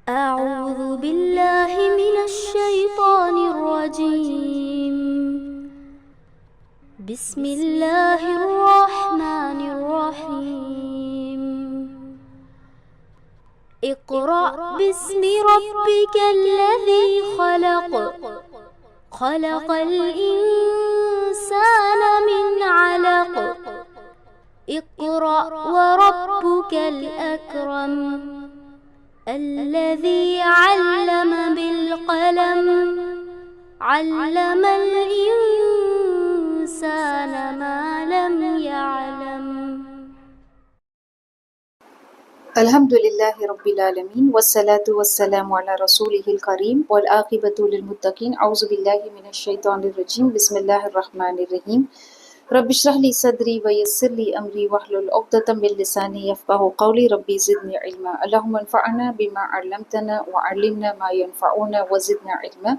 أعوذ بالله من الشيطان الرجيم. بسم الله الرحمن الرحيم. اقرأ باسم ربك الذي خلق. خلق الإنسان من علق. اقرأ وربك الأكرم. الذي علم بالقلم. علم الإنسان ما لم يعلم. الحمد للہ رب العالمین والصلاة والسلام علی رسولہ الکریم والعاقبۃ للمتقین اعوذ باللہ من الشیطان الرجیم بسم اللہ الرحمن الرحیم رب اشرح لی صدری ویسر لی امری واحلل عقدۃ من لسانی یفقہوا قولی ربی زدنی علما اللہم انفعنا بما علمتنا وعلمنا ما ينفعنا وزدنا علما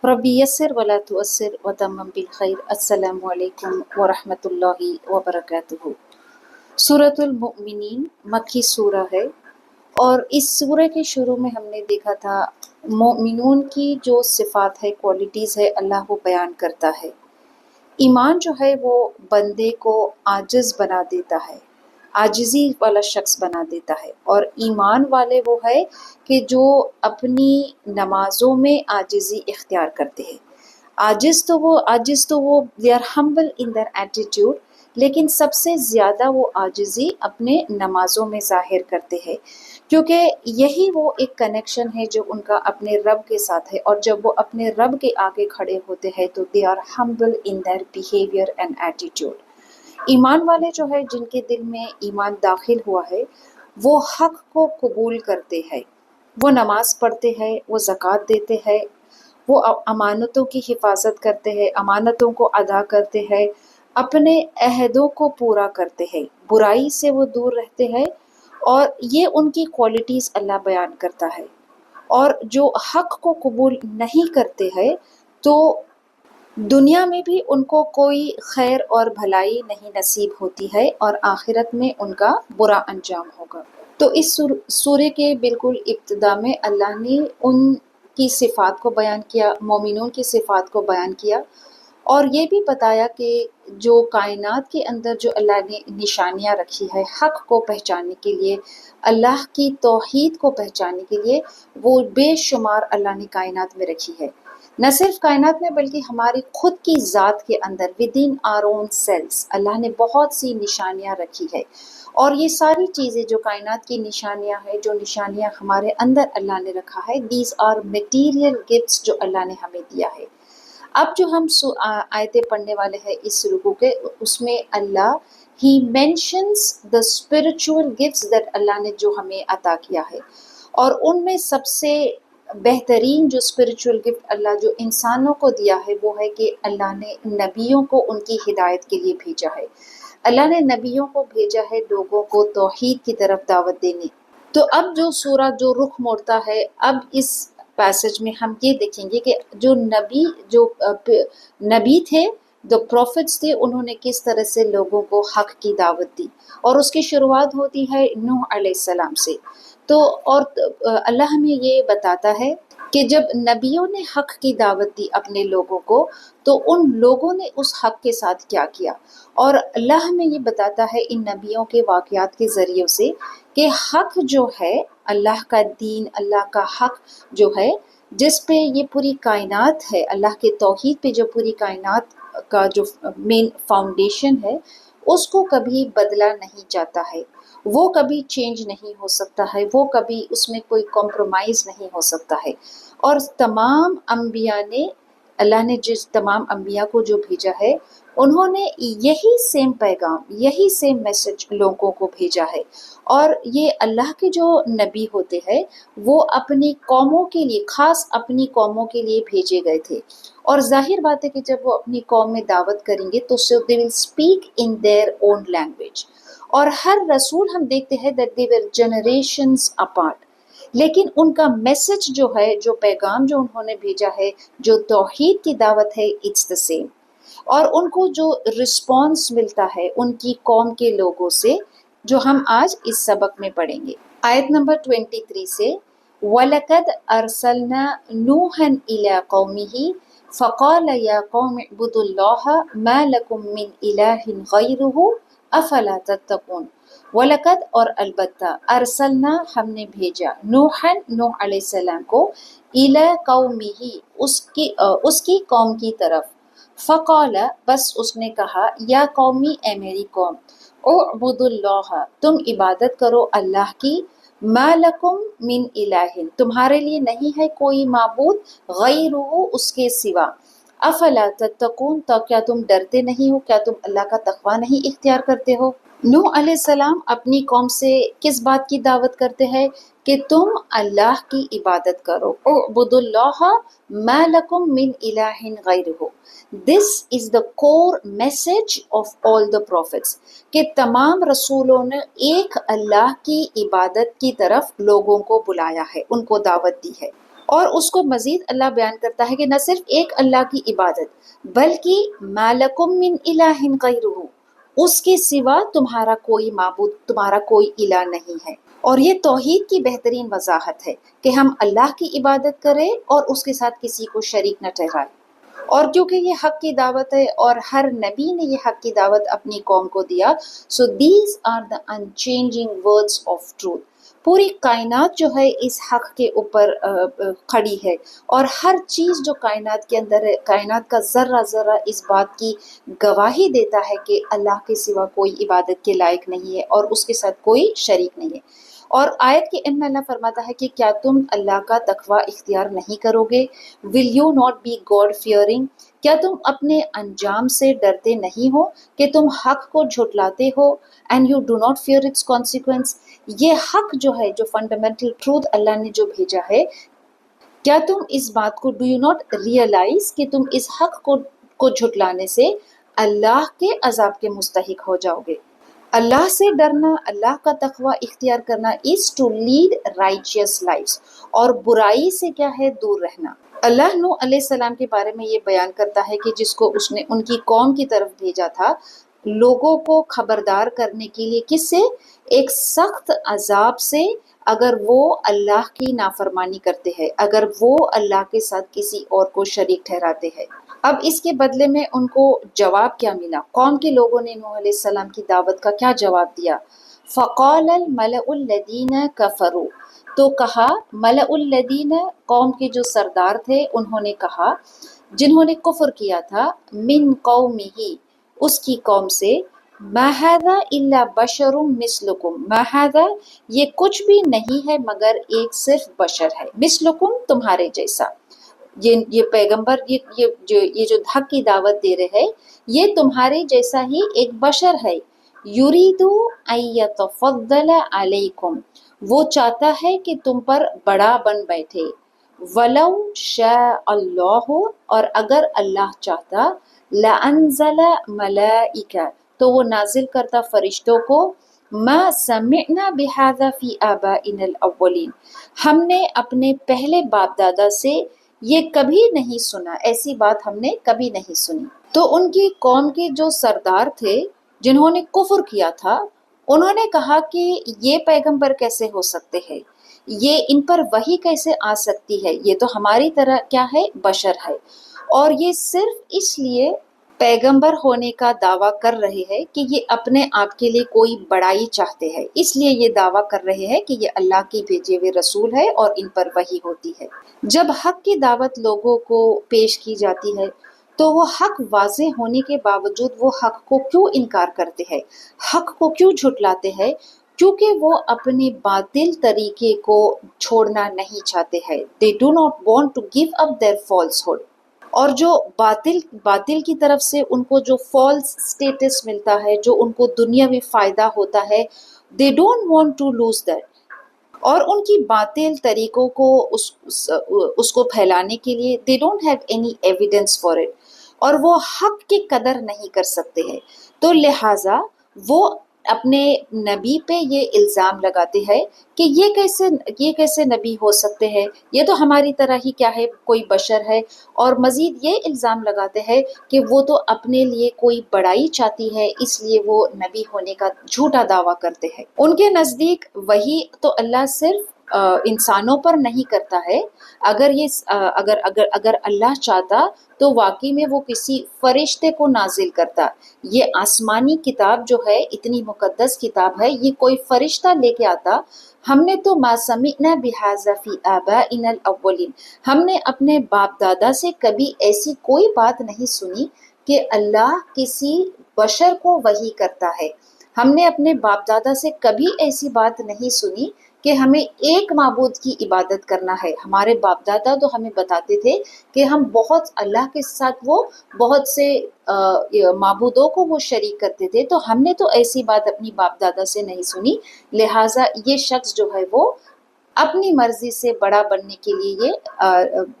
ربی یسر ولا تعسر وتمم بالخیر۔ السلام علیکم ورحمۃ اللہ وبرکاتہ۔ سورۃ المؤمنین مکی سورہ ہے، اور اس سورہ کے شروع میں ہم نے دیکھا تھا مومنون کی جو صفات ہے، کوالٹیز ہے، اللہ وہ بیان کرتا ہے۔ ایمان جو ہے وہ بندے کو عاجز بنا دیتا ہے، عاجزی والا شخص بنا دیتا ہے، اور ایمان والے وہ ہے کہ جو اپنی نمازوں میں عاجزی اختیار کرتے ہیں۔ عاجز تو وہ they are humble in their attitude، لیکن سب سے زیادہ وہ عاجزی اپنے نمازوں میں ظاہر کرتے ہیں، کیونکہ یہی وہ ایک کنیکشن ہے جو ان کا اپنے رب کے ساتھ ہے، اور جب وہ اپنے رب کے آگے کھڑے ہوتے ہیں تو they are humble in their behavior and attitude۔ ایمان والے جو ہے، جن کے دل میں ایمان داخل ہوا ہے، وہ حق کو قبول کرتے ہیں، وہ نماز پڑھتے ہیں، وہ زکوٰۃ دیتے ہیں، وہ امانتوں کی حفاظت کرتے ہیں، امانتوں کو ادا کرتے ہیں، اپنے عہدوں کو پورا کرتے ہیں، برائی سے وہ دور رہتے ہیں، اور یہ ان کی کوالٹیز اللہ بیان کرتا ہے۔ اور جو حق کو قبول نہیں کرتے ہیں تو دنیا میں بھی ان کو کوئی خیر اور بھلائی نہیں نصیب ہوتی ہے، اور آخرت میں ان کا برا انجام ہوگا۔ تو اس سورے کے بالکل ابتدا میں اللہ نے ان کی صفات کو بیان کیا، مومنون کی صفات کو بیان کیا، اور یہ بھی بتایا کہ جو کائنات کے اندر جو اللہ نے نشانیاں رکھی ہے حق کو پہچاننے کے لیے، اللہ کی توحید کو پہچاننے کے لیے، وہ بے شمار اللہ نے کائنات میں رکھی ہے۔ نہ صرف کائنات میں بلکہ ہماری خود کی ذات کے اندر within our own cells اللہ نے بہت سی نشانیاں رکھی ہے، اور یہ ساری چیزیں جو کائنات کی نشانیاں ہیں، جو نشانیاں ہمارے اندر اللہ نے رکھا ہے، these are material gifts جو اللہ نے ہمیں دیا ہے۔ اب جو ہم آیتیں پڑھنے والے ہیں اس رکوع کے، اس میں اللہ ہی mentions the spiritual gifts that Allah نے جو ہمیں عطا کیا ہے، اور ان میں سب سے بہترین جو اسپرچول گفٹ اللہ جو انسانوں کو دیا ہے وہ ہے کہ اللہ نے نبیوں کو ان کی ہدایت کے لیے بھیجا ہے۔ اللہ نے نبیوں کو بھیجا ہے لوگوں کو توحید کی طرف دعوت دینے۔ تو اب جو سورہ جو رخ موڑتا ہے، اب اس پیسج میں ہم یہ دیکھیں گے کہ جو نبی تھے، جو پروفٹس تھے، انہوں نے کس طرح سے لوگوں کو حق کی دعوت دی، اور اس کی شروعات ہوتی ہے نوح علیہ السلام سے۔ تو اور اللہ ہمیں یہ بتاتا ہے کہ جب نبیوں نے حق کی دعوت دی اپنے لوگوں کو، تو ان لوگوں نے اس حق کے ساتھ کیا کیا، اور اللہ ہمیں یہ بتاتا ہے ان نبیوں کے واقعات کے ذریعے سے کہ حق جو ہے، اللہ کا دین، اللہ کا حق جو ہے، جس پہ یہ پوری کائنات ہے، اللہ کے توحید پہ جو پوری کائنات کا جو مین فاؤنڈیشن ہے، اس کو کبھی بدلا نہیں جاتا ہے، وہ کبھی چینج نہیں ہو سکتا ہے، وہ کبھی اس میں کوئی کمپرومائز نہیں ہو سکتا ہے۔ اور تمام انبیاء نے، اللہ نے جس تمام انبیاء کو جو بھیجا ہے، انہوں نے یہی سیم پیغام، یہی سیم میسج لوگوں کو بھیجا ہے۔ اور یہ اللہ کے جو نبی ہوتے ہیں وہ اپنی قوموں کے لیے، خاص اپنی قوموں کے لیے بھیجے گئے تھے، اور ظاہر بات ہے کہ جب وہ اپنی قوم میں دعوت کریں گے تو they will speak in their own language۔ اور ہر رسول ہم دیکھتے ہیں that they were generations apart، لیکن ان کا میسج جو ہے، جو پیغام جو انہوں نے بھیجا ہے، جو توحید کی دعوت ہے، it's the same۔ اور ان کو جو رسپانس ملتا ہے ان کی قوم کے لوگوں سے، جو ہم آج اس سبق میں پڑھیں گے۔ آیت نمبر 23 سے وَلَقَدْ أَرْسَلْنَا نُوحًا إِلَىٰ قَوْمِهِ فَقَالَ يَا قَوْمِ اعْبُدُوا اللَّهَ مَا لَكُم مِّنْ إِلَٰهٍ غَيْرُهُ أَفَلَا تَتَّقُونَ۔ وَلَقَدْ اور البتہ ارسلنا ہم نے بھیجا نوحًا نوح علیہ السلام کو إِلَىٰ قَوْمِهِ اس کی قوم کی طرف، فقال بس اس نے کہا یا قومی اے میری قوم، اعبدوا اللہ تم عبادت کرو اللہ کی، ما لکم من الہ تمہارے لیے نہیں ہے کوئی معبود، غیرہ اس کے سوا، افلا تتقون تو کیا تم ڈرتے نہیں ہو، کیا تم اللہ کا تقوی نہیں اختیار کرتے ہو۔ نوح علیہ السلام اپنی قوم سے کس بات کی دعوت کرتے ہیں کہ تم اللہ کی عبادت کرو، اعبدوا اللہ ما لکم من الہ غیرہ۔ This is the core message of all the prophets کہ تمام رسولوں نے ایک اللہ کی عبادت کی طرف لوگوں کو بلایا ہے، ان کو دعوت دی ہے۔ اور اس کو مزید اللہ بیان کرتا ہے کہ نہ صرف ایک اللہ کی عبادت بلکہ ما لکم من الہ غیرہ، اس کے سوا تمہارا کوئی معبود، تمہارا کوئی الہ نہیں ہے۔ اور یہ توحید کی بہترین وضاحت ہے کہ ہم اللہ کی عبادت کریں اور اس کے ساتھ کسی کو شریک نہ ٹھہرائیں۔ اور کیونکہ یہ حق کی دعوت ہے اور ہر نبی نے یہ حق کی دعوت اپنی قوم کو دیا، so these are the unchanging words of truth۔ پوری کائنات جو ہے اس حق کے اوپر کھڑی ہے، اور ہر چیز جو کائنات کے اندر ہے، کائنات کا ذرہ ذرہ اس بات کی گواہی دیتا ہے کہ اللہ کے سوا کوئی عبادت کے لائق نہیں ہے اور اس کے ساتھ کوئی شریک نہیں ہے۔ اور آیت کے end میں اللہ فرماتا ہے کہ کیا تم اللہ کا تقوی اختیار نہیں کرو گے، will you not be God fearing، کیا تم اپنے انجام سے ڈرتے نہیں ہو کہ تم حق کو جھٹلاتے ہو، and you do not fear its consequence۔ یہ حق جو ہے، جو فنڈامنٹل ٹروتھ اللہ نے جو بھیجا ہے، کیا تم اس بات کو do you not realize کہ تم اس حق کو جھٹلانے سے اللہ کے عذاب کے مستحق ہو جاؤ گے۔ اللہ سے ڈرنا، اللہ کا تقوی اختیار کرنا is to lead righteous lives، اور برائی سے کیا ہے، دور رہنا۔ اللہ نوح علیہ السلام کے بارے میں یہ بیان کرتا ہے کہ جس کو اس نے ان کی قوم کی طرف بھیجا تھا، لوگوں کو خبردار کرنے کے لیے، کس سے؟ ایک سخت عذاب سے، اگر وہ اللہ کی نافرمانی کرتے ہیں، اگر وہ اللہ کے ساتھ کسی اور کو شریک ٹھہراتے ہیں۔ اب اس کے بدلے میں ان کو جواب کیا ملا؟ قوم کے لوگوں نے نوح علیہ السلام کی دعوت کا کیا جواب دیا؟ فقال الملأ الذین کفروا، تو کہا ملأ الذین، قوم کے جو سردار تھے، انہوں نے کہا، جنہوں نے کفر کیا تھا، من قومہ، اس کی قوم سے، ما ھذا الا بشر مثلکم، ما ھذا یہ کچھ بھی نہیں ہے مگر ایک صرف بشر ہے، مثلکم تمہارے جیسا۔ یہ پیغمبر یہ جو حق کی دعوت دے رہے ہیں، یہ تمہارے جیسا ہی ایک بشر ہے۔ یرید ان یتفضل علیکم، وہ چاہتا ہے کہ تم پر بڑا بن بیٹھے۔ ولو شاء اللہ، اور اگر اللہ چاہتا، لانزل ملائکہ، تو وہ نازل کرتا فرشتوں کو، ما سمعنا بہذا فی آبائنا الاولین، ہم نے اپنے پہلے باپ دادا سے یہ کبھی نہیں سنا، ایسی بات ہم نے کبھی نہیں سنی۔ تو ان کی قوم کے جو سردار تھے، جنہوں نے کفر کیا تھا، انہوں نے کہا کہ یہ پیغمبر کیسے ہو سکتے ہیں، یہ ان پر وحی کیسے آ سکتی ہے، یہ تو ہماری طرح کیا ہے، بشر ہے۔ اور یہ صرف اس لیے پیغمبر ہونے کا دعویٰ کر رہے ہیں کہ یہ اپنے آپ کے لیے کوئی بڑائی چاہتے ہیں، اس لیے یہ دعویٰ کر رہے ہیں کہ یہ اللہ کے بھیجے ہوئے رسول ہے اور ان پر وحی ہوتی ہے۔ جب حق کی دعوت لوگوں کو پیش کی جاتی ہے تو وہ حق واضح ہونے کے باوجود وہ حق کو کیوں انکار کرتے ہیں، حق کو کیوں جھٹلاتے ہیں؟ کیونکہ وہ اپنے باطل طریقے کو چھوڑنا نہیں چاہتے ہیں۔ They do not want to give up their falsehood۔ اور جو باطل کی طرف سے ان کو جو فالس سٹیٹس ملتا ہے، جو ان کو دنیاوی فائدہ ہوتا ہے، they don't want to lose that۔ اور ان کی باطل طریقوں کو اس کو پھیلانے کے لیے they don't have any evidence for it، اور وہ حق کی قدر نہیں کر سکتے ہیں، تو لہٰذا وہ اپنے نبی پہ یہ الزام لگاتے ہیں کہ یہ کیسے نبی ہو سکتے ہیں، یہ تو ہماری طرح ہی کیا ہے، کوئی بشر ہے۔ اور مزید یہ الزام لگاتے ہیں کہ وہ تو اپنے لیے کوئی بڑائی چاہتی ہے، اس لیے وہ نبی ہونے کا جھوٹا دعویٰ کرتے ہیں۔ ان کے نزدیک وہی تو اللہ صرف انسانوں پر نہیں کرتا ہے، اگر اللہ چاہتا تو واقعی میں وہ کسی فرشتے کو نازل کرتا۔ یہ آسمانی کتاب جو ہے، اتنی مقدس کتاب ہے، یہ کوئی فرشتہ لے کے آتا۔ ہم نے تو ما سمعنا بہذا فی آبائنا الاولین، ہم نے اپنے باپ دادا سے کبھی ایسی کوئی بات نہیں سنی کہ اللہ کسی بشر کو وحی کرتا ہے۔ ہم نے اپنے باپ دادا سے کبھی ایسی بات نہیں سنی کہ ہمیں ایک معبود کی عبادت کرنا ہے۔ ہمارے باپ دادا تو ہمیں بتاتے تھے کہ ہم بہت اللہ کے ساتھ وہ بہت سے معبودوں کو وہ شریک کرتے تھے، تو ہم نے تو ایسی بات اپنی باپ دادا سے نہیں سنی، لہٰذا یہ شخص جو ہے وہ اپنی مرضی سے بڑا بننے کے لیے یہ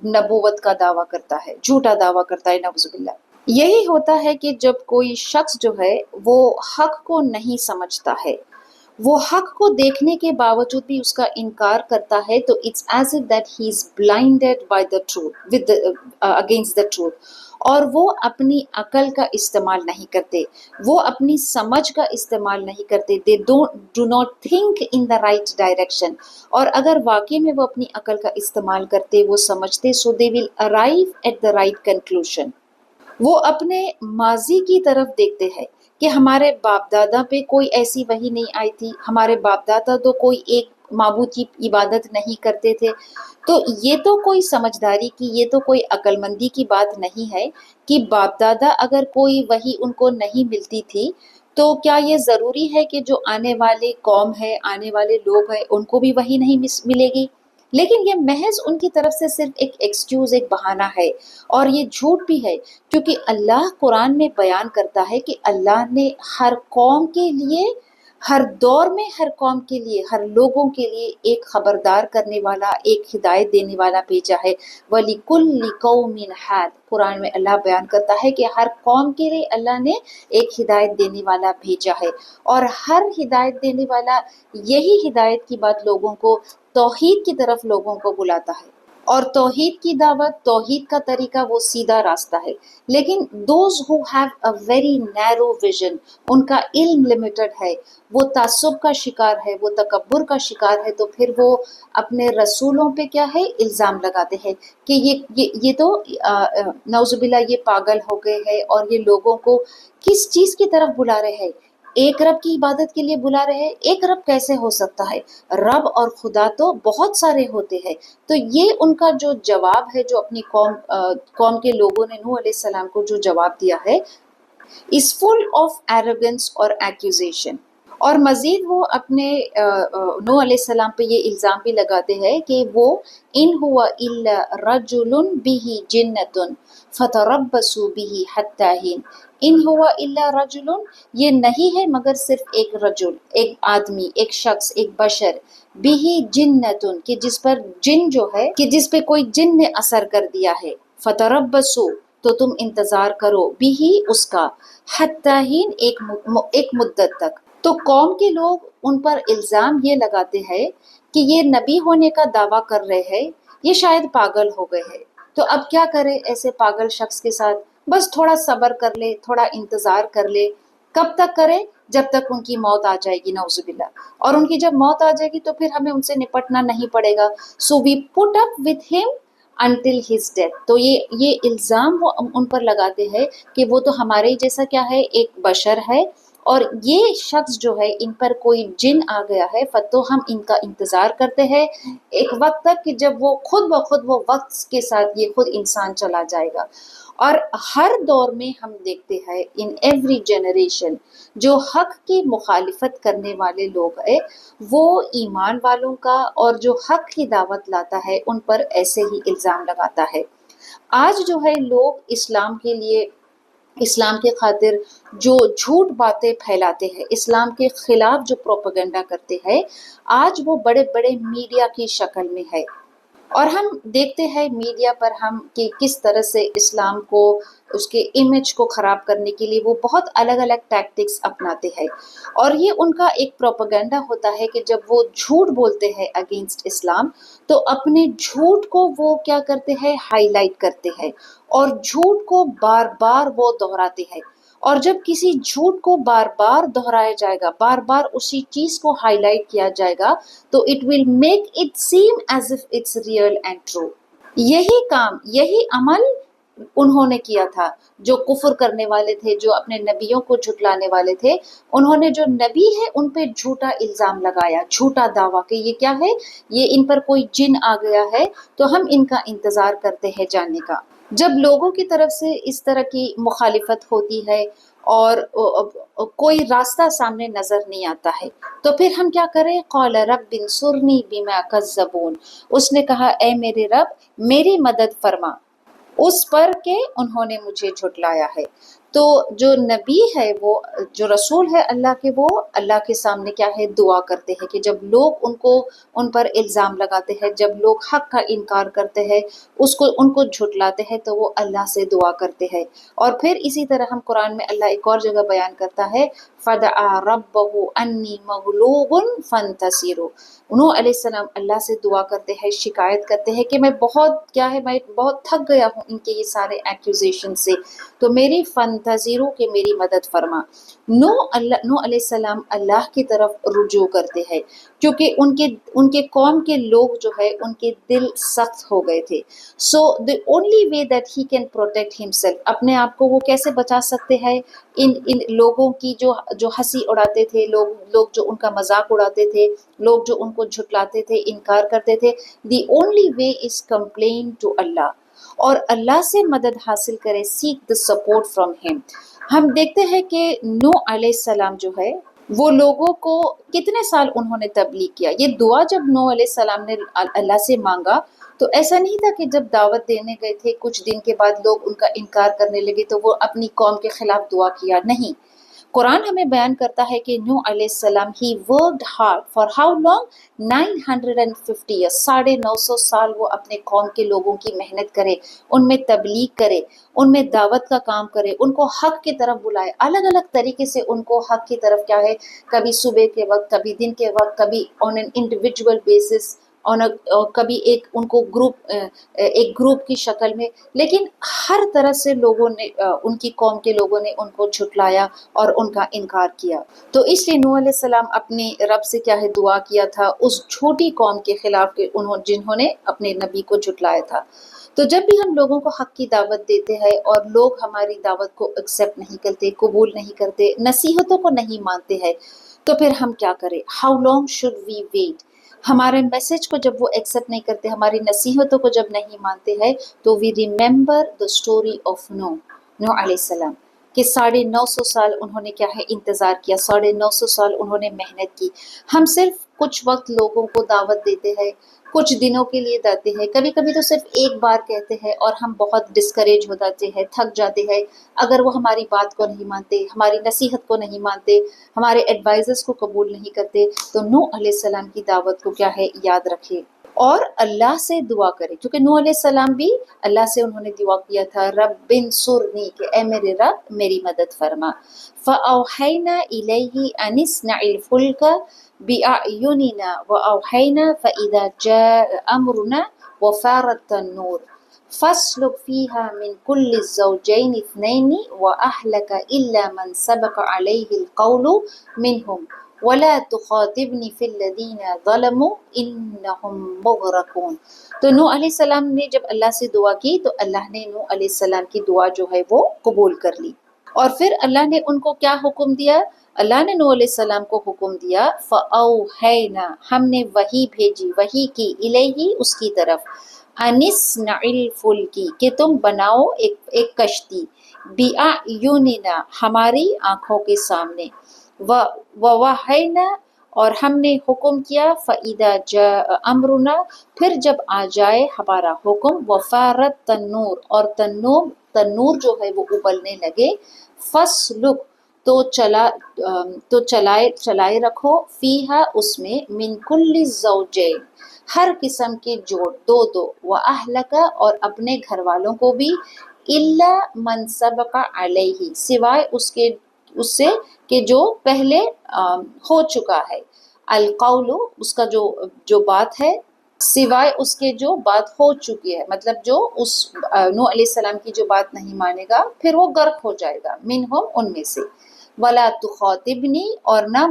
نبوت کا دعویٰ کرتا ہے، جھوٹا دعویٰ کرتا ہے، نعوذ باللہ۔ یہی ہوتا ہے کہ جب کوئی شخص جو ہے وہ حق کو نہیں سمجھتا ہے، وہ حق کو دیکھنے کے باوجود بھی اس کا انکار کرتا ہے، تو it's as if that he is blinded by the truth with the against the truth، اور وہ اپنی عقل کا استعمال نہیں کرتے، وہ اپنی سمجھ کا استعمال نہیں کرتے، they do not think in the right direction، اور اگر واقعی میں وہ اپنی عقل کا استعمال کرتے، وہ سمجھتے، so they will arrive at the right conclusion۔ وہ اپنے ماضی کی طرف دیکھتے ہیں کہ ہمارے باپ دادا پہ کوئی ایسی وحی نہیں آئی تھی، ہمارے باپ دادا تو کوئی ایک معبود کی عبادت نہیں کرتے تھے، تو یہ تو کوئی سمجھداری کی، یہ تو کوئی عقل مندی کی بات نہیں ہے کہ باپ دادا اگر کوئی وحی ان کو نہیں ملتی تھی تو کیا یہ ضروری ہے کہ جو آنے والے قوم ہے، آنے والے لوگ ہیں، ان کو بھی وحی نہیں ملے گی؟ لیکن یہ محض ان کی طرف سے صرف ایک ایکسکیوز، ایک بہانہ ہے، اور یہ جھوٹ بھی ہے، کیونکہ اللہ قرآن میں بیان کرتا ہے کہ اللہ نے ہر قوم کے لیے، ہر دور میں ہر قوم کے لیے، ہر لوگوں کے لیے ایک خبردار کرنے والا، ایک ہدایت دینے والا بھیجا ہے۔ وَلِكُلِّ قَوْمٍ حَادٍ، قرآن میں اللہ بیان کرتا ہے کہ ہر قوم کے لیے اللہ نے ایک ہدایت دینے والا بھیجا ہے، اور ہر ہدایت دینے والا یہی ہدایت کی بات لوگوں کو، توحید کی طرف لوگوں کو بلاتا ہے، اور توحید کی دعوت، توحید کا طریقہ وہ سیدھا راستہ ہے۔ لیکن those who have a very narrow vision، ان کا علم لمیٹڈ ہے، وہ تعصب کا شکار ہے، وہ تکبر کا شکار ہے، تو پھر وہ اپنے رسولوں پہ کیا ہے، الزام لگاتے ہیں کہ یہ تو نعوذ باللہ یہ پاگل ہو گئے ہیں، اور یہ لوگوں کو کس چیز کی طرف بلا رہے ہیں؟ ایک رب کی عبادت کے لیے بلا رہے ہیں۔ ایک رب کیسے ہو سکتا ہے؟ رب اور خدا تو بہت سارے ہوتے ہیں۔ تو یہ ان کا جو جواب ہے، جو اپنی قوم کے لوگوں نے نوح علیہ السلام کو جو جواب دیا ہے، is full of arrogance اور accusation۔ اور مزید وہ اپنے نوح علیہ السلام پہ یہ الزام بھی لگاتے ہیں کہ وہ ان ہوا الا رجل به جنۃ فتربصوا به حتی حین، ان ہوا الا رجل، یہ نہیں ہے مگر صرف ایک رجل، ایک آدمی، ایک شخص، ایک بشر، به جنۃ، کہ جس پر جن جو ہے، کہ جس پہ کوئی جن نے اثر کر دیا ہے، فتربصوا، تو تم انتظار کرو، به اس کا، حتی حین، ایک مدت تک۔ تو قوم کے لوگ ان پر الزام یہ لگاتے ہیں کہ یہ نبی ہونے کا دعویٰ کر رہے ہیں، یہ شاید پاگل ہو گئے ہیں، تو اب کیا کرے ایسے پاگل شخص کے ساتھ؟ بس تھوڑا صبر کر لے، تھوڑا انتظار کر لے۔ کب تک کرے؟ جب تک ان کی موت آ جائے گی، نعوذ باللہ، اور ان کی جب موت آ جائے گی تو پھر ہمیں ان سے نپٹنا نہیں پڑے گا۔ سو وی پٹ اپ with him until his death۔ تو یہ الزام وہ ان پر لگاتے ہیں کہ وہ تو ہمارے جیسا کیا ہے، ایک بشر ہے، اور یہ شخص جو ہے ان پر کوئی جن آ گیا ہے، تو ہم ان کا انتظار کرتے ہیں ایک وقت تک کہ جب وہ خود بخود وہ وقت کے ساتھ یہ خود انسان چلا جائے گا۔ اور ہر دور میں ہم دیکھتے ہیں ان ایوری جنریشن جو حق کی مخالفت کرنے والے لوگ ہیں، وہ ایمان والوں کا اور جو حق کی دعوت لاتا ہے ان پر ایسے ہی الزام لگاتا ہے۔ آج جو ہے لوگ اسلام کے لیے، اسلام کے خاطر جو جھوٹ باتیں پھیلاتے ہیں، اسلام کے خلاف جو پروپیگنڈا کرتے ہیں، آج وہ بڑے بڑے میڈیا کی شکل میں ہے، اور ہم دیکھتے ہیں میڈیا پر ہم کہ کس طرح سے اسلام کو، اس کے امیج کو خراب کرنے کے لیے وہ بہت الگ الگ ٹیکٹکس اپناتے ہیں، اور یہ ان کا ایک پروپیگنڈا ہوتا ہے کہ جب وہ جھوٹ بولتے ہیں اگینسٹ اسلام، تو اپنے جھوٹ کو وہ کیا کرتے ہیں، ہائی لائٹ کرتے ہیں، اور جھوٹ کو بار بار وہ دہراتے ہیں، اور جب کسی جھوٹ کو بار بار دہرایا جائے گا، بار بار اسی چیز کو ہائی لائٹ کیا جائے گا، تو it will make it same as if it's real and true. یہی کام، یہی عمل انہوں نے کیا تھا جو کفر کرنے والے تھے، جو اپنے نبیوں کو جھٹلانے والے تھے۔ انہوں نے جو نبی ہے ان پہ جھوٹا الزام لگایا، جھوٹا دعویٰ کہ یہ کیا ہے، یہ ان پر کوئی جن آ گیا ہے، تو ہم ان کا انتظار کرتے ہیں جاننے کا۔ جب لوگوں کی طرف سے اس طرح کی مخالفت ہوتی ہے اور کوئی راستہ سامنے نظر نہیں آتا ہے، تو پھر ہم کیا کریں؟ قال رب انصرنی بما کذبون، اس نے کہا اے میرے رب میری مدد فرما اس پر کہ انہوں نے مجھے جھٹلایا ہے۔ تو جو نبی ہے، وہ جو رسول ہے اللہ کے، وہ اللہ کے سامنے کیا ہے؟ دعا کرتے ہیں کہ جب لوگ ان پر الزام لگاتے ہیں، جب لوگ حق کا انکار کرتے ہیں، ان کو جھٹلاتے ہیں، تو وہ اللہ سے دعا کرتے ہیں۔ اور پھر اسی طرح ہم قرآن میں اللہ ایک اور جگہ بیان کرتا ہے فَدَعَا رَبَّهُ أَنِّي مَغْلُوبٌ فَانتَصِرُوا، نوح علیہ السلام اللہ سے دعا کرتے ہیں، شکایت کرتے ہیں کہ میں بہت میں بہت تھک گیا ہوں ان کے یہ سارے ایکوزیشن سے، تو میری فانتظروا کہ میری مدد فرما۔ نوح علیہ السلام اللہ کی طرف رجوع کرتے ہیں، کیونکہ ان کے قوم کے لوگ جو ہے ان کے دل سخت ہو گئے تھے۔ سو the only way that he can protect himself، اپنے آپ کو وہ کیسے بچا سکتے ہیں ان لوگوں کی جو ہنسی اڑاتے تھے، لوگ جو ان کا مذاق اڑاتے تھے، لوگ جو ان کو جھٹلاتے تھے، انکار کرتے تھے۔ the only way is complain to اللہ، اور اللہ سے مدد حاصل کرے، seek the support from him۔ ہم دیکھتے ہیں کہ نوح علیہ السلام جو ہے وہ لوگوں کو کتنے سال انہوں نے تبلیغ کیا۔ یہ دعا جب نوح علیہ السلام نے اللہ سے مانگا تو ایسا نہیں تھا کہ جب دعوت دینے گئے تھے کچھ دن کے بعد لوگ ان کا انکار کرنے لگے تو وہ اپنی قوم کے خلاف دعا کیا، نہیں۔ قرآن ہمیں بیان کرتا ہے کہ نوح علیہ السلام ہی worked hard for how long 950 years, 950 سال وہ اپنے قوم کے لوگوں کی محنت کرے، ان میں تبلیغ کرے، ان میں دعوت کا کام کرے، ان کو حق کی طرف بلائے، الگ الگ طریقے سے ان کو حق کی طرف کیا ہے، کبھی صبح کے وقت، کبھی دن کے وقت، کبھی آن این انڈیویجول بیسس، کبھی ان کو ایک گروپ کی شکل میں، لیکن ہر طرح سے لوگوں نے، ان کی قوم کے لوگوں نے ان کو جھٹلایا اور ان کا انکار کیا۔ تو اس لیے نوح علیہ السلام اپنے رب سے کیا ہے دعا کیا تھا اس جھوٹی قوم کے خلاف جنہوں نے اپنے نبی کو جھٹلایا تھا۔ تو جب بھی ہم لوگوں کو حق کی دعوت دیتے ہیں اور لوگ ہماری دعوت کو ایکسیپٹ نہیں کرتے، قبول نہیں کرتے، نصیحتوں کو نہیں مانتے ہیں، تو پھر ہم کیا کریں؟ How long should we wait? ہمارے میسج کو جب وہ ایکسیپٹ نہیں کرتے، ہماری نصیحتوں کو جب نہیں مانتے ہیں، تو وی ریممبر دا اسٹوری آف نوح علیہ السلام کہ 950 سال انہوں نے کیا ہے انتظار کیا، 950 سال انہوں نے محنت کی۔ ہم صرف کچھ وقت لوگوں کو دعوت دیتے ہیں، کچھ دنوں کے لیے دیتے ہیں، کبھی کبھی تو صرف ایک بار کہتے ہیں اور ہم بہت ڈسکریج ہو جاتے ہیں، تھک جاتے ہیں اگر وہ ہماری بات کو نہیں مانتے، ہماری نصیحت کو نہیں مانتے، ہمارے ایڈوائزرز کو قبول نہیں کرتے۔ تو نوح علیہ السلام کی دعوت کو کیا ہے یاد رکھے اور اللہ سے دعا کرے، کیونکہ نوح علیہ السلام بھی اللہ سے انہوں نے دعا کیا تھا رب انصرنی کہ اے میرے رب میری مدد فرما۔ فَأَوْحَيْنَا إِلَيْهِ أَنِ اصْنَعِ الْفُلْكَ بِأَعْيُنِنَا وَأَوْحَيْنَا فَإِذَا جَاءَ أَمْرُنَا وَفَارَتِ النُّورُ فَاسْلُكْ فِيهَا مِنْ كُلِّ الزَّوْجَيْنِ اثْنَيْنِ وَأَهْلَكَ إِلَّا مَنْ سَبَقَ عَلَيْهِ الْقَوْلُ مِنْهُمْ وَلَا تُخَاطِبْنِي فِي الَّذِينَ ظَلَمُوا إِنَّهُمْ مُغْرَقُونَ۔ تو نوح علیہ السلام نے جب اللہ سے دعا کی تو اللہ نے نوح علیہ السلام کی دعا جو ہے وہ قبول کر لی، اور پھر اللہ نے ان کو کیا حکم دیا؟ اللہ نے نوح علیہ السلام کو حکم دیا فَأَوْحَيْنَا، ہم نے وحی بھیجی، وحی کی، الیہ اس کی طرف، اَنِصْنَعِ الْفُلْكِ کہ تم بناؤ ایک کشتی، بِأَعْيُنِنَا ہماری آنکھوں کے سامنے، وَوَحَيْنَا اور ہم نے حکم کیا، فَإِذَا جَاءَ أَمْرُنَا پھر جب آ جائے ہمارا حکم، وَفَارَتِ النُّورُ اور تنور جو ہے وہ ابلنے لگے، فَاسْلُكْ تو چلائے رکھو، فیہا اس میں، من کل الزوجین ہر قسم کے جوڑ، دو، وَأَهْلَكَ اور اپنے گھر والوں کو بھی، إِلَّا مَنْ سَبَقَ عَلَيْهِ سوائے اس سے کہ جو پہلے ہو چکا ہے، القول اس کا جو بات ہے، سوائے اس کے جو بات ہو چکی ہے، مطلب جو اس نوح علیہ السلام کی جو بات نہیں مانے گا پھر وہ غرق ہو جائے گا، منہم ان میں سے، ولا تخاطبنی اور نہ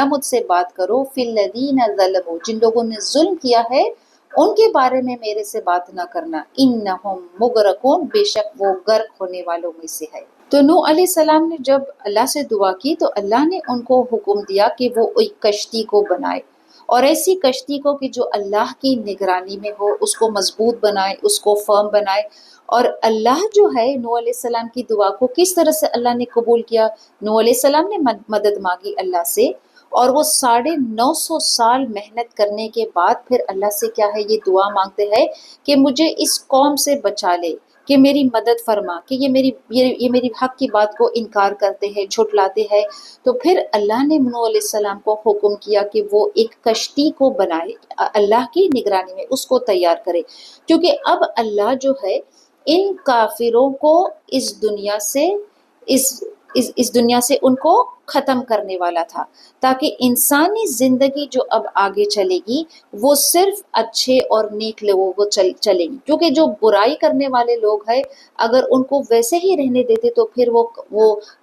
مجھ سے بات کرو فی الذین ظلموا جن لوگوں نے ظلم کیا ہے ان کے بارے میں میرے سے بات نہ کرنا، انہم مغرقون بے شک وہ غرق ہونے والوں میں سے ہے۔ تو نوح علیہ السلام نے جب اللہ سے دعا کی تو اللہ نے ان کو حکم دیا کہ وہ ایک کشتی کو بنائے، اور ایسی کشتی کو کہ جو اللہ کی نگرانی میں ہو، اس کو مضبوط بنائے، اس کو فرم بنائے۔ اور اللہ جو ہے نوح علیہ السلام کی دعا کو کس طرح سے اللہ نے قبول کیا، نوح علیہ السلام نے مدد مانگی اللہ سے، اور وہ 950 سال محنت کرنے کے بعد پھر اللہ سے کیا ہے یہ دعا مانگتے ہیں کہ مجھے اس قوم سے بچا لے، کہ میری مدد فرما، کہ یہ میری حق کی بات کو انکار کرتے ہیں، جھٹلاتے ہیں۔ تو پھر اللہ نے نوح علیہ السلام کو حکم کیا کہ وہ ایک کشتی کو بنائے اللہ کی نگرانی میں، اس کو تیار کرے، کیونکہ اب اللہ جو ہے ان کافروں کو اس دنیا سے ان کو ختم کرنے والا تھا، تاکہ انسانی زندگی جو اب آگے چلے گی وہ صرف اچھے اور نیک لوگوں کو چلے گی، کیونکہ جو برائی کرنے والے لوگ ہیں اگر ان کو ویسے ہی رہنے دیتے تو پھر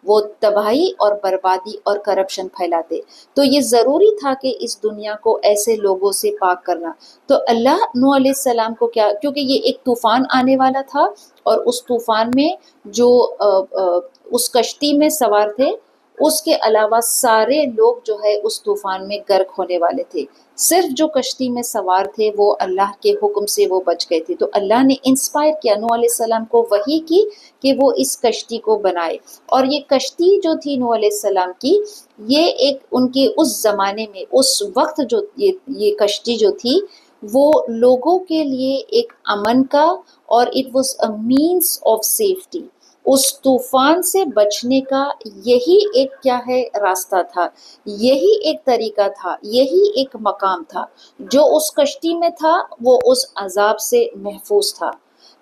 وہ تباہی اور بربادی اور کرپشن پھیلاتے۔ تو یہ ضروری تھا کہ اس دنیا کو ایسے لوگوں سے پاک کرنا۔ تو اللہ نوح علیہ السلام کو کیا، کیونکہ یہ ایک طوفان آنے والا تھا، اور اس طوفان میں جو اس کشتی میں سوار تھے اس کے علاوہ سارے لوگ جو ہے اس طوفان میں غرق ہونے والے تھے، صرف جو کشتی میں سوار تھے وہ اللہ کے حکم سے وہ بچ گئے تھے۔ تو اللہ نے انسپائر کیا نوح علیہ السلام کو وحی کی کہ وہ اس کشتی کو بنائے، اور یہ کشتی جو تھی نوح علیہ السلام کی، یہ ایک ان کے اس زمانے میں اس وقت جو یہ کشتی جو تھی وہ لوگوں کے لیے ایک امن کا، اور it was a means of safety, اس طوفان سے بچنے کا یہی ایک کیا ہے راستہ تھا، یہی ایک طریقہ تھا، یہی ایک مقام تھا۔ جو اس کشتی میں تھا وہ اس عذاب سے محفوظ تھا،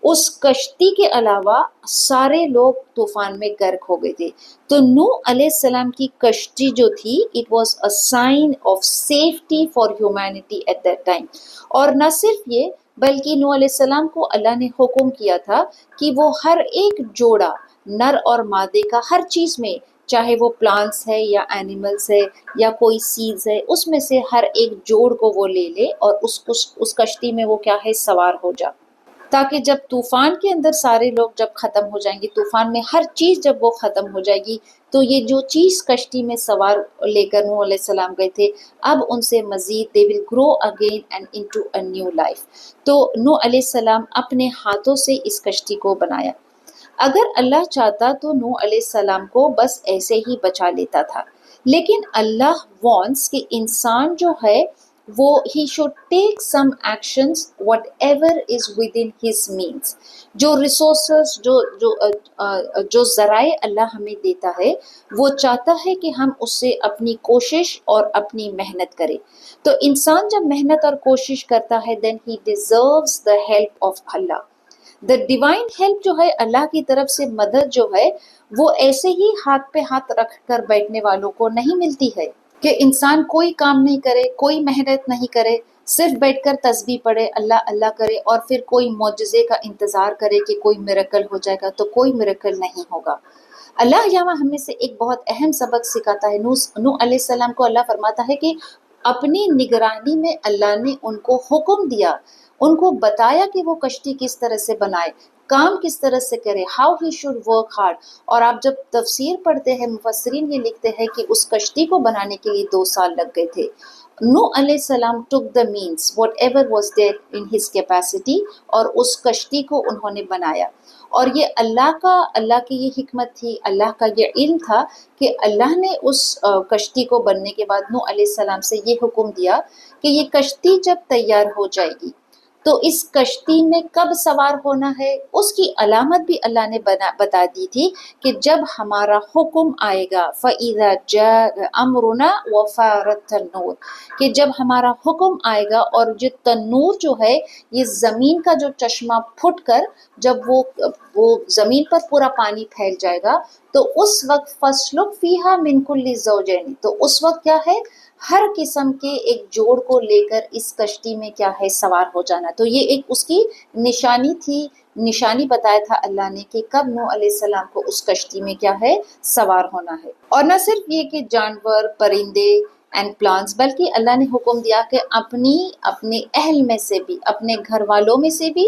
اس کشتی کے علاوہ سارے لوگ طوفان میں غرق ہو گئے تھے۔ تو نوح علیہ السلام کی کشتی جو تھی it was a sign of safety for humanity at that time. اور نہ صرف یہ بلکہ نوح علیہ السلام کو اللہ نے حکم کیا تھا کہ وہ ہر ایک جوڑا نر اور مادے کا ہر چیز میں، چاہے وہ پلانٹس ہے یا اینیملز ہے یا کوئی سیڈز ہے، اس میں سے ہر ایک جوڑ کو وہ لے لے اور اس کشتی میں وہ کیا ہے سوار ہو جا، تاکہ جب طوفان کے اندر سارے لوگ جب ختم ہو جائیں گے، طوفان میں ہر چیز جب وہ ختم ہو جائے گی، تو یہ جو چیز کشتی میں سوار لے کر نوح علیہ السلام گئے تھے اب ان سے مزید they will grow again and into a new life۔ تو نوح علیہ السلام اپنے ہاتھوں سے اس کشتی کو بنایا۔ اگر اللہ چاہتا تو نوح علیہ السلام کو بس ایسے ہی بچا لیتا تھا، لیکن اللہ وانٹس کہ انسان جو ہے وہ he should take some actions whatever is within his means۔ جو ریسورسز جو ذرائع اللہ ہمیں دیتا ہے وہ چاہتا ہے کہ ہم اس سے اپنی کوشش اور اپنی محنت کریں۔ تو انسان جب محنت اور کوشش کرتا ہے then he deserves the help of Allah۔ the divine help جو ہے اللہ کی طرف سے مدد جو ہے وہ ایسے ہی ہاتھ پہ ہاتھ رکھ کر بیٹھنے والوں کو نہیں ملتی ہے، کہ انسان کوئی کام نہیں کرے، کوئی محنت نہیں کرے، صرف بیٹھ کر تسبیح پڑھے، اللہ اللہ کرے، اور پھر کوئی معجزے کا انتظار کرے کہ کوئی میریکل ہو جائے گا، تو کوئی میریکل نہیں ہوگا۔ اللہ یہاں ہمیں سے ایک بہت اہم سبق سکھاتا ہے۔ نوح علیہ السلام کو اللہ فرماتا ہے کہ اپنی نگرانی میں اللہ نے ان کو حکم دیا، ان کو بتایا کہ وہ کشتی کس طرح سے بنائے، کام کس طرح سے کرے، how he should work hard. اور آپ جب تفسیر پڑھتے ہیں مفسرین یہ لکھتے ہیں کہ اس کشتی کو بنانے کے لیے 2 سال لگ گئے تھے۔ نوح علیہ السلام took the means whatever was there in his capacity، اور اس کشتی کو انہوں نے بنایا۔ اور یہ اللہ کی یہ حکمت تھی، اللہ کا یہ علم تھا کہ اللہ نے اس کشتی کو بننے کے بعد نوح علیہ السلام سے یہ حکم دیا کہ یہ کشتی جب تیار ہو جائے گی تو اس کشتی میں کب سوار ہونا ہے اس کی علامت بھی اللہ نے بتا دی تھی کہ جب ہمارا حکم آئے گا فَإِذَا جَاءَ أَمْرُنَا وَفَارَتِ النُّورُ، کہ جب ہمارا حکم آئے گا اور جو تنور جو ہے یہ زمین کا جو چشمہ پھٹ کر جب وہ زمین پر پورا پانی پھیل جائے گا تو اس وقت فَاسْلُكْ فِيهَا مِنْ كُلِّ الزَّوْجَيْنِ، تو اس وقت کیا ہے، ہر قسم کے ایک جوڑ کو لے کر اس کشتی میں کیا ہے سوار ہو جانا. تو یہ ایک اس کی نشانی تھی، نشانی بتایا تھا اللہ نے کہ کب نوح علیہ السلام کو اس کشتی میں کیا ہے سوار ہونا ہے. اور نہ صرف یہ کہ جانور، پرندے اینڈ پلانٹس، بلکہ اللہ نے حکم دیا کہ اپنے اہل میں سے بھی، اپنے گھر والوں میں سے بھی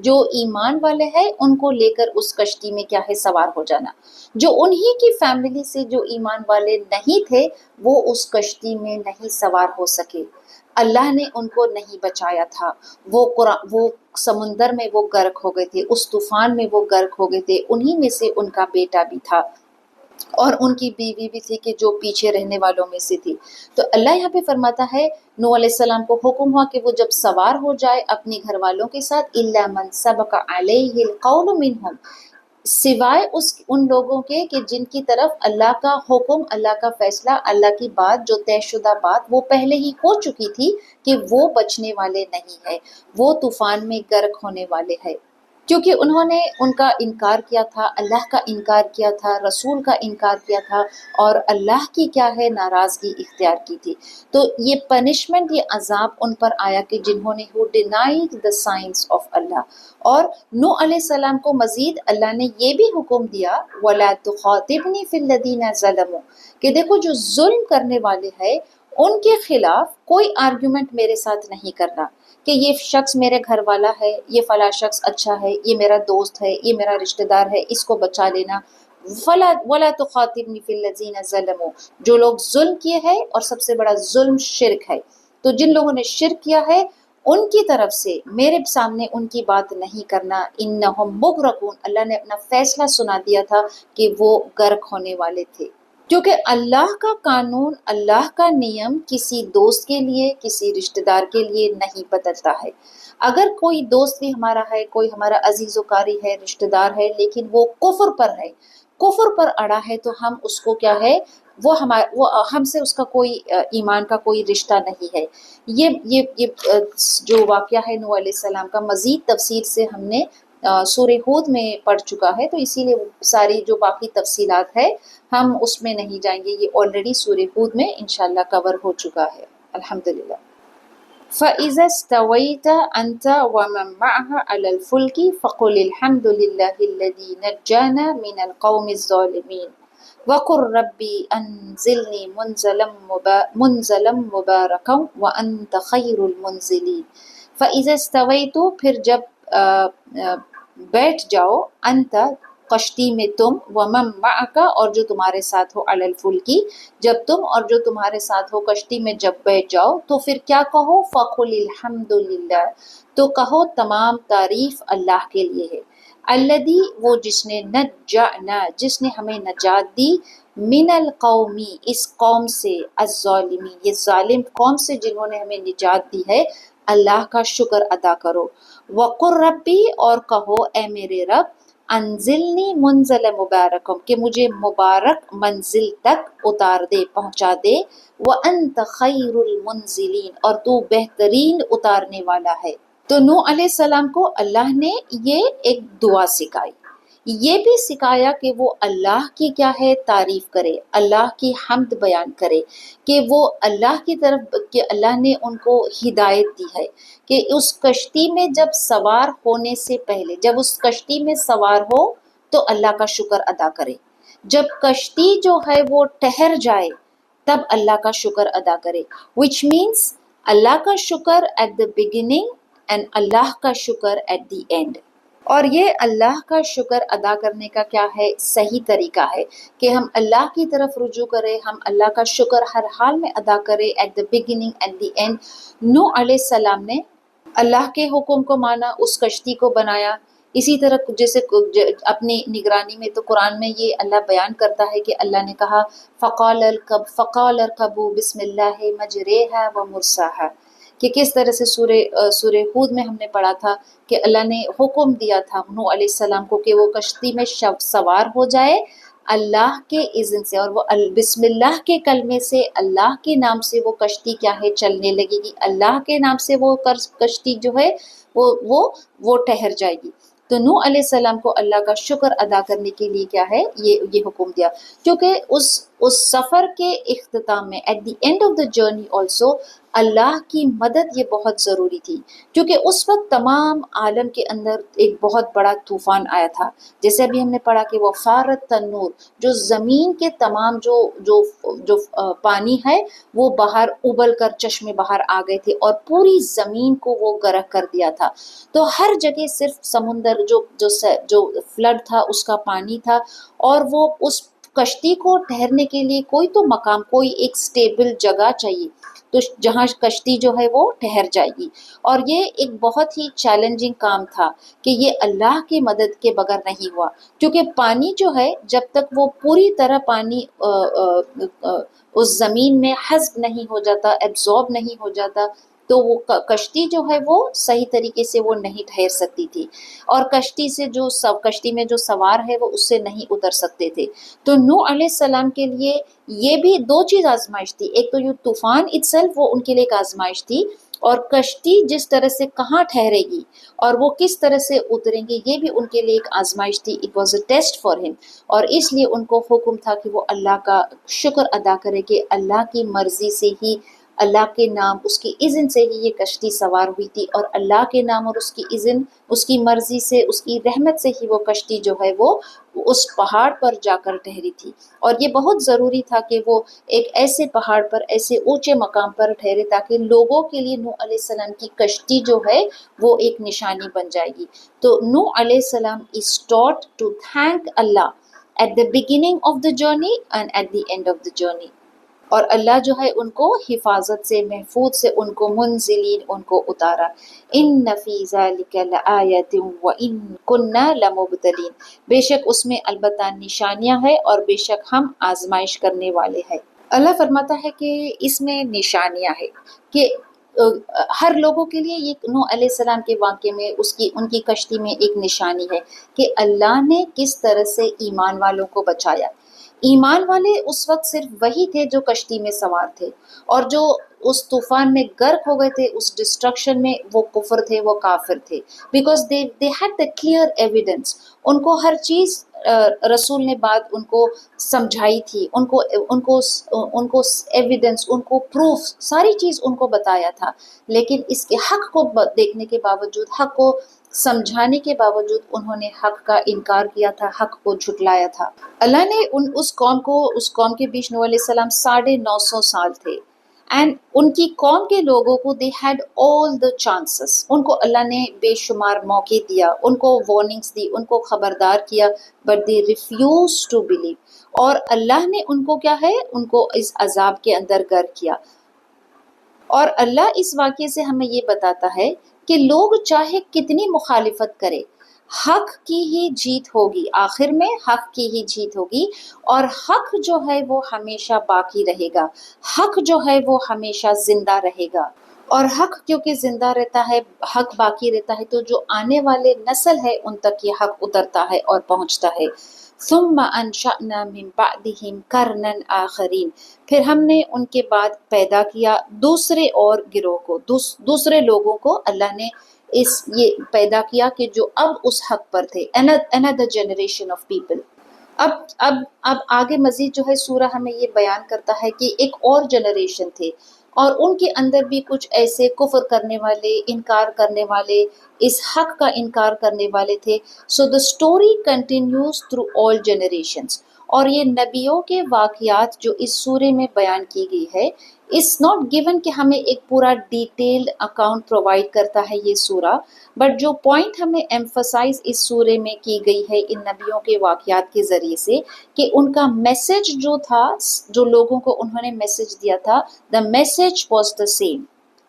جو ایمان والے ہیں ان کو لے کر اس کشتی میں کیا ہے سوار ہو جانا. جو انہی کی فیملی سے جو ایمان والے نہیں تھے وہ اس کشتی میں نہیں سوار ہو سکے، اللہ نے ان کو نہیں بچایا تھا. وہ سمندر میں وہ غرق ہو گئے تھے، اس طوفان میں وہ غرق ہو گئے تھے. انہی میں سے ان کا بیٹا بھی تھا اور ان کی بیوی بھی تھی کہ جو پیچھے رہنے والوں میں سے تھی. تو اللہ یہاں پہ فرماتا ہے نوح علیہ السلام کو حکم ہوا کہ وہ جب سوار ہو جائے اپنے گھر والوں کے ساتھ، اِلَّا مَنْ سَبَقَ عَلَيْهِ الْقَوْلُ مِنْهُمْ، سوائے ان لوگوں کے کہ جن کی طرف اللہ کا حکم، اللہ کا فیصلہ، اللہ کی بات جو طے شدہ بات وہ پہلے ہی ہو چکی تھی کہ وہ بچنے والے نہیں ہے، وہ طوفان میں غرق ہونے والے ہیں. کیونکہ انہوں نے ان کا انکار کیا تھا، اللہ کا انکار کیا تھا، رسول کا انکار کیا تھا اور اللہ کی کیا ہے ناراضگی اختیار کی تھی. تو یہ پنشمنٹ، یہ عذاب ان پر آیا کہ جنہوں نے who denied the signs of اللہ. اور نوح علیہ السلام کو مزید اللہ نے یہ بھی حکم دیا وَلَا تُخَاطِبْنِي فِي الَّذِينَ ظَلَمُوا، کہ دیکھو جو ظلم کرنے والے ہیں ان کے خلاف کوئی آرگیومنٹ میرے ساتھ نہیں کرنا کہ یہ شخص میرے گھر والا ہے، یہ فلاں شخص اچھا ہے، یہ میرا دوست ہے، یہ میرا رشتہ دار ہے، اس کو بچا لینا. وَلَا تُخَاطِبْنِي فِي الَّذِينَ ظَلَمُوا، جو لوگ ظلم کیے ہیں، اور سب سے بڑا ظلم شرک ہے. تو جن لوگوں نے شرک کیا ہے ان کی طرف سے میرے سامنے ان کی بات نہیں کرنا. اِنَّهُمْ مُغْرَقُونَ، اللہ نے اپنا فیصلہ سنا دیا تھا کہ وہ غرق ہونے والے تھے. کیونکہ اللہ کا قانون، اللہ کا نیم کسی دوست کے لیے، کسی رشتہ دار کے لیے نہیں بدلتا ہے. اگر کوئی دوست بھی ہمارا ہے، کوئی ہمارا عزیز و قاری ہے، رشتہ دار ہے، لیکن وہ کفر پر ہے، کفر پر اڑا ہے، تو ہم اس کو کیا ہے وہ ہم سے اس کا کوئی ایمان کا کوئی رشتہ نہیں ہے. یہ جو واقعہ ہے نوح علیہ السلام کا مزید تفصیل سے ہم نے سورہ ہود میں پڑھ چکا ہے، تو اسی لیے ساری جو باقی تفصیلات ہے ہم اس میں نہیں جائیں گے. یہ آلریڈی سورہ ہود میں انشاءاللہ کور ہو چکا ہے الحمدللہ. فَإِذَا اسْتَوَيْتَ أَنْتَ وَمَنْ مَعَكَ عَلَى الْفُلْكِ فَقُلِ الْحَمْدُ لِلَّهِ الَّذِي نَجَّانَا مِنَ الْقَوْمِ الظَّالِمِينَ وَقُلْ رَبِّ أَنْزِلْنِي مُنْزَلًا مُبَارَكًا وَأَنْتَ خَيْرُ الْمُنْزِلِينَ. فَإِذَا اسْتَوَيْتُ، پھر جب بیٹھ جاؤ، انت کشتی میں تم، ومن معک اور جو تمہارے ساتھ ہو، علی الفلکی جب تم اور جو تمہارے ساتھ ہو کشتی میں جب بیٹھ جاؤ تو پھر کیا کہو، فقل الحمد للہ، تو کہو تمام تعریف اللہ کے لیے ہے. الذی، وہ جس نے نجانا، جس نے ہمیں نجات دی، من القومی، اس قوم سے، الظالمین، یہ ظالم قوم سے جنہوں نے ہمیں نجات دی ہے. اللہ کا شکر ادا کرو. وقر ربی، اور کہو اے میرے رب، انزلنی منزل مبارکم، کہ مجھے مبارک منزل تک اتار دے، پہنچا دے. وانت خیر المنزلین، اور تو بہترین اتارنے والا ہے. تو نوح علیہ السلام کو اللہ نے یہ ایک دعا سکھائی، یہ بھی سکھایا کہ وہ اللہ کی کیا ہے تعریف کرے، اللہ کی حمد بیان کرے، کہ وہ اللہ کی طرف، کہ اللہ نے ان کو ہدایت دی ہے کہ اس کشتی میں جب سوار ہونے سے پہلے، جب اس کشتی میں سوار ہو تو اللہ کا شکر ادا کرے. جب کشتی جو ہے وہ ٹھہر جائے تب اللہ کا شکر ادا کرے. which means اللہ کا شکر at the beginning and اللہ کا شکر at the end. اور یہ اللہ کا شکر ادا کرنے کا کیا ہے صحیح طریقہ ہے کہ ہم اللہ کی طرف رجوع کریں، ہم اللہ کا شکر ہر حال میں ادا کریں، at the beginning and the end. Nuh علیہ السلام نے اللہ کے حکم کو مانا، اس کشتی کو بنایا. اسی طرح جیسے اپنی نگرانی میں تو قرآن میں یہ اللہ بیان کرتا ہے کہ اللہ نے کہا فقال اركبوا بسم اللہ مجریہا ومرساہا، کہ کس طرح سے سورہ ہود میں ہم نے پڑھا تھا کہ اللہ نے حکم دیا تھا نوح علیہ السلام کو کہ وہ کشتی میں سوار ہو جائے اللہ کے اذن سے، اور وہ بسم اللہ کے کلمے سے، اللہ کے نام سے وہ کشتی کیا ہے چلنے لگے گی، اللہ کے نام سے وہ کشتی جو ہے وہ ٹھہر جائے گی. تو نوح علیہ السلام کو اللہ کا شکر ادا کرنے کے لیے کیا ہے یہ حکم دیا، کیونکہ اس سفر کے اختتام میں at the end of the journey also Allah کی مدد یہ بہت ضروری تھی، کیونکہ اس وقت تمام عالم کے اندر ایک بہت بڑا طوفان آیا تھا، جیسے ابھی ہم نے پڑھا کہ وہ فارت تنور، جو زمین کے تمام جو پانی ہے وہ باہر ابل کر چشمے باہر آ گئے تھے اور پوری زمین کو وہ غرق کر دیا تھا۔ تو ہر جگہ صرف سمندر جو فلڈ تھا اس کا پانی تھا، اور وہ اس کشتی کو ٹھہرنے کے لیے کوئی تو مقام، کوئی ایک سٹیبل جگہ چاہیے تو جہاں کشتی جو ہے وہ ٹھہر جائے گی، اور یہ ایک بہت ہی چیلنجنگ کام تھا کہ یہ اللہ کی مدد کے بغیر نہیں ہوا، کیونکہ پانی جو ہے جب تک وہ پوری طرح پانی اس زمین میں حذف نہیں ہو جاتا، ایبزارب نہیں ہو جاتا، تو وہ کشتی جو ہے وہ صحیح طریقے سے وہ نہیں ٹھہر سکتی تھی، اور کشتی میں جو سوار ہے وہ اس سے نہیں اتر سکتے تھے۔ تو نوح علیہ السلام کے لیے یہ بھی دو چیز آزمائش تھی، ایک تو یہ طوفان اٹسیلف وہ ان کے لیے ایک آزمائش تھی، اور کشتی جس طرح سے کہاں ٹھہرے گی اور وہ کس طرح سے اتریں گے یہ بھی ان کے لیے ایک آزمائش تھی۔ It was a test for ہم، اور اس لیے ان کو حکم تھا کہ وہ اللہ کا شکر ادا کرے کہ اللہ کی مرضی سے ہی، اللہ کے نام، اس کی اذن سے ہی یہ کشتی سوار ہوئی تھی، اور اللہ کے نام اور اس کی اذن، اس کی مرضی سے، اس کی رحمت سے ہی وہ کشتی جو ہے وہ اس پہاڑ پر جا کر ٹھہری تھی۔ اور یہ بہت ضروری تھا کہ وہ ایک ایسے پہاڑ پر، ایسے اونچے مقام پر ٹھہرے تاکہ لوگوں کے لیے نوح علیہ السلام کی کشتی جو ہے وہ ایک نشانی بن جائے گی۔ تو نوح علیہ السلام is taught to thank Allah at the beginning of the journey and at the end of the journey، اور اللہ جو ہے ان کو حفاظت سے، محفوظ سے ان کو منزلین ان کو اتارا۔ ان فی ذلک لآیۃ وان کنا لمبتلین، بے شک اس میں البتہ نشانیاں ہیں اور بے شک ہم آزمائش کرنے والے ہیں۔ اللہ فرماتا ہے کہ اس میں نشانیاں ہیں کہ ہر لوگوں کے لیے یہ نوح علیہ السلام کے واقعے میں ان کی کشتی میں ایک نشانی ہے کہ اللہ نے کس طرح سے ایمان والوں کو بچایا۔ ایمان والے اس وقت صرف وہی تھے جو کشتی میں سوار تھے، اور جو اس طوفان میں غرق ہو گئے تھے، اس ڈسٹرکشن میں، وہ کفر تھے، وہ کافر تھے، because they had the clear evidence۔ ان کو ہر چیز رسول نے بات ان کو سمجھائی تھی، ان کو ایویڈنس، ان کو پروف، ساری چیز ان کو بتایا تھا، لیکن اس کے حق کو دیکھنے کے باوجود، حق کو سمجھانے کے باوجود انہوں نے حق کا انکار کیا تھا، حق کو جھٹلایا تھا۔ اللہ نے اس قوم کے بیچ نوح علیہ السلام 950 سال تھے، اینڈ ان کی قوم کے لوگوں کو they had all the chances، ان کو اللہ نے بے شمار موقع دیا، ان کو وارننگز دی، ان کو خبردار کیا، but they refused to believe، اور اللہ نے ان کو کیا ہے، ان کو اس عذاب کے اندر غرق کیا۔ اور اللہ اس واقعے سے ہمیں یہ بتاتا ہے کہ لوگ چاہے کتنی مخالفت کرے، حق کی ہی جیت ہوگی، آخر میں حق کی ہی جیت ہوگی، اور حق جو ہے وہ ہمیشہ باقی رہے گا، حق جو ہے وہ ہمیشہ زندہ رہے گا، اور حق کیونکہ زندہ رہتا ہے، حق باقی رہتا ہے، تو جو آنے والے نسل ہے ان تک یہ حق اترتا ہے اور پہنچتا ہے۔ ثم انشأنا من بعدهم قرنا آخرین، پھر ہم نے ان کے بعد پیدا کیا دوسرے اور گروہ کو، دوسرے لوگوں کو اللہ نے یہ پیدا کیا کہ جو اب اس حق پر تھے، another generation of people۔ اب آگے مزید جو ہے سورہ ہمیں یہ بیان کرتا ہے کہ ایک اور جنریشن تھے، اور ان کے اندر بھی کچھ ایسے کفر کرنے والے، انکار کرنے والے، اس حق کا انکار کرنے والے تھے۔ سو the story continues through all generations، اور یہ نبیوں کے واقعات جو اس سورے میں بیان کی گئی ہے، it's not given کہ ہمیں ایک پورا ڈیٹیلڈ اکاؤنٹ پرووائڈ کرتا ہے یہ سورہ، بٹ جو پوائنٹ ہمیں ایمفسائز اس سورے میں کی گئی ہے ان نبیوں کے واقعات کے ذریعے سے، کہ ان کا میسج جو تھا، جو لوگوں کو انہوں نے میسج دیا تھا، the message was the same،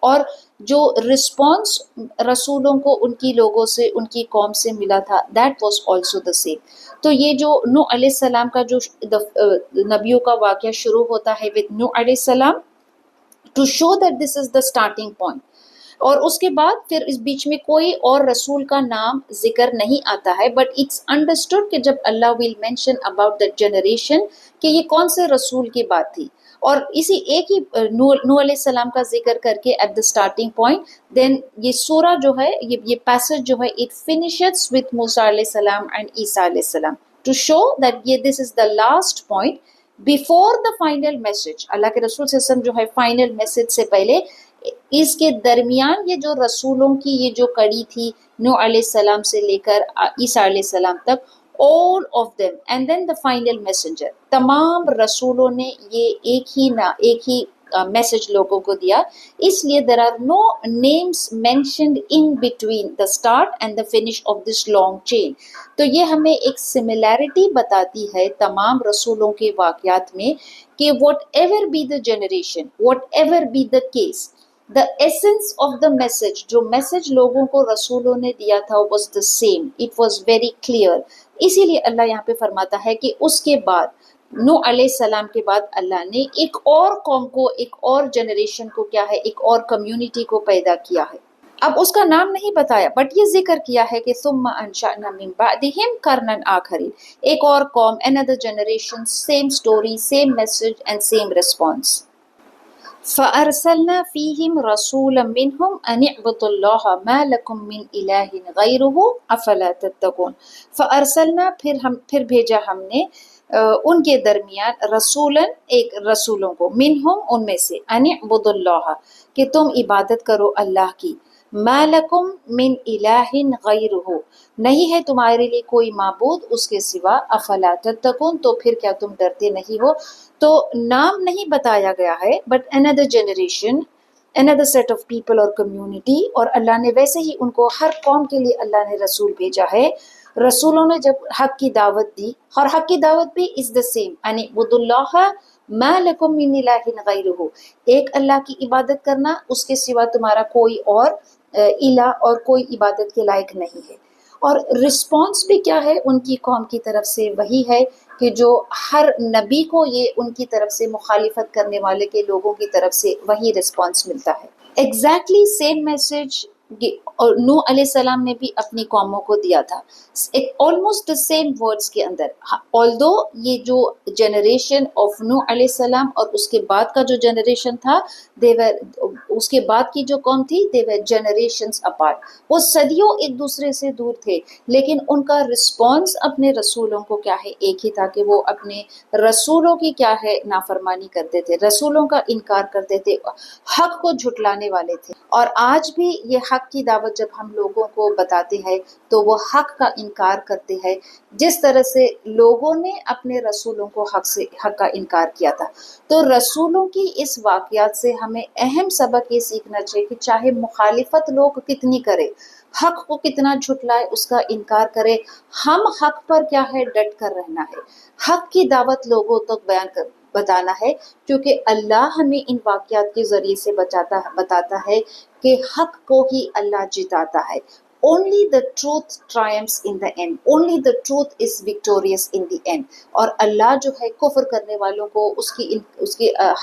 اور جو رسپانس رسولوں کو ان کی لوگوں سے، ان کی قوم سے ملا تھا، that was also the same۔ تو یہ جو نوح علیہ السلام کا جو نبیوں کا واقعہ شروع ہوتا ہے with نوح علیہ السلام، to show that this is the starting point، اور اس کے بعد پھر اس بیچ میں کوئی اور رسول کا نام ذکر نہیں آتا ہے، but it's understood کہ جب اللہ will mention about that generation کہ یہ کون سے رسول کی بات تھی، اور اسی ایک ہی نوح علیہ السلام کا ذکر کر کے ایٹ دا اسٹارٹنگ پوائنٹ، دین یہ سورہ جو ہے، یہ پیسج جو ہے، اٹ فنشز وتھ موسیٰ علیہ السلام اینڈ عیسیٰ علیہ السلام ٹو شو دیٹ یہ this is the last point before the final message. Allah کے رسول صلی اللہ علیہ وسلم جو ہے فائنل میسج سے پہلے، اس کے درمیان یہ جو رسولوں کی یہ جو کڑی تھی نوح علیہ السلام سے لے کر عیسیٰ علیہ السلام تک، all of them and then the final messenger، تمام رسولوں نے یہ ایک ہی میسج لوگوں کو دیا. اس لیے there are no names mentioned in between the start and the finish of this long chain. تو یہ ہمیں ایک سملیرٹی بتاتی ہے تمام رسولوں کے واقعات میں کہ whatever be the generation, whatever be the case, the essence of the message، جو میسج لوگوں کو رسولوں نے دیا تھا was the same. It was very clear. اسی لیے اللہ یہاں پہ فرماتا ہے کہ اس کے بعد نوح علیہ السلام کے بعد اللہ نے ایک اور قوم کو، ایک اور جنریشن کو کیا ہے، ایک اور کمیونٹی کو پیدا کیا ہے. اب اس کا نام نہیں بتایا، بٹ یہ ذکر کیا ہے کہ ثم انشأنا من بعدہم قرنا آخرین، ایک اور قوم، another generation، same story، same message and same response. فَأَرْسَلْنَا فِيهِمْ رَسُولًا مِّنْهُمْ أَنِ اعْبُدُوا اللَّهَ مَا لَكُم مِّنْ إِلَٰهٍ غَيْرُهُ أَفَلَا تَتَّقُونَ. فَأَرْسَلْنَا پھر بھیجا ہم نے ان کے درمیان رسولاً، ایک رسولوں کو، منہم ان میں سے، ان اعبدوا اللہ کہ تم عبادت کرو اللہ کی، ما لکم من الہ غیرہ نہیں ہے تمہارے لیے کوئی معبود اس کے سوا، افلا تتقون تو پھر کیا تم ڈرتے نہیں ہو. تو نام نہیں بتایا گیا ہے، but another generation، another set of people اور کمیونٹی، اور اللہ نے ویسے ہی ان کو ہر قوم کے لیے اللہ نے رسول بھیجا ہے. رسولوں نے جب حق کی دعوت دی، اور حق کی دعوت بھی از دا سیم، ان اعبدوا اللہ ما لکم من الہ غیرہ، ایک اللہ کی عبادت کرنا، اس کے سوا تمہارا کوئی اور الہ اور کوئی عبادت کے لائق نہیں ہے. اور رسپانس بھی کیا ہے ان کی قوم کی طرف سے؟ وہی ہے کہ جو ہر نبی کو یہ ان کی طرف سے مخالفت کرنے والے کے لوگوں کی طرف سے وہی رسپانس ملتا ہے. ایگزیکٹلی سیم میسج اور نوح علیہ السلام نے بھی اپنی قوموں کو دیا تھا، آلموسٹ دا سیم ورڈز کے اندر. آلدو یہ جو جنریشن آف نوح علیہ السلام اور اس کے بعد کا جو جنریشن تھا، اس کے بعد کی جو قوم تھی، they were generations apart، وہ صدیوں ایک دوسرے سے دور تھے، لیکن ان کا رسپانس اپنے رسولوں کو کیا ہے، ایک ہی تھا کہ وہ اپنے رسولوں کی کیا ہے، نافرمانی کرتے تھے، رسولوں کا انکار کرتے تھے، حق کو جھٹلانے والے تھے. اور آج بھی یہ حق کی دعوت جب ہم لوگوں کو بتاتے ہیں تو وہ حق کا انکار کرتے ہیں، جس طرح سے لوگوں نے اپنے رسولوں کو حق کا انکار کیا تھا. تو رسولوں کی اس واقعات سے ہمیں اہم سبق یہ سیکھنا چاہیے کہ چاہے مخالفت لوگ کتنی کرے، حق کو کتنا جھٹلائے، اس کا انکار کرے، ہم حق پر کیا ہے، ڈٹ کر رہنا ہے، حق کی دعوت لوگوں تک بتانا ہے، کیونکہ اللہ ہمیں ان واقعات کے ذریعے سے بتاتا ہے کہ حق کو ہی اللہ جتاتا ہے. Only the truth triumphs in the end. Only the truth is victorious in the end. اور اللہ جو ہے کفر کرنے والوں کو، اس کی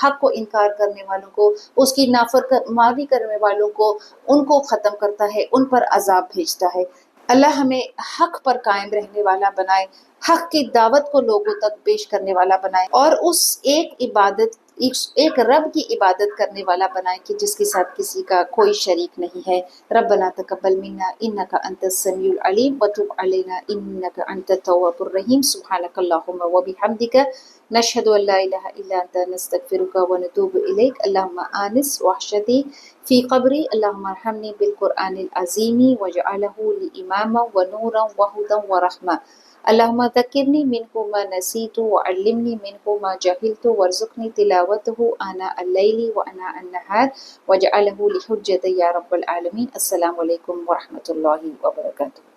حق کو انکار کرنے والوں کو، اس کی نافرمانی کرنے والوں کو، ان کو ختم کرتا ہے، ان پر عذاب بھیجتا ہے. اللہ ہمیں حق پر قائم رہنے والا بنائے، حق کی دعوت کو لوگوں تک پیش کرنے والا بنائے، اور اس ایک رب کی عبادت کرنے والا بنائے کہ جس کے ساتھ کسی کا کوئی شریک نہیں ہے. ربنا تقبل منا انک انت السمیع العلیم وتب علینا انک انت التواب الرحیم. سبحانک اللہم وبحمدک نشہد ان لا الہ الا انت نستغفرک ونتوب الیک. اللہم آنس وحشتی فی قبری، اللہم ارحمنی بالقرآن العظیم واجعلہ لی اماما ونورا وہدا ورحمہ. اللہم ذکرنی منہ ما نسیت وعلمنی منہ ما جہلت وارزقنی تلاوتہ آناء اللیل وآناء النہار واجعلہ لی حجۃ یا رب العالمین. السلام علیکم ورحمۃ اللہ وبرکاتہ.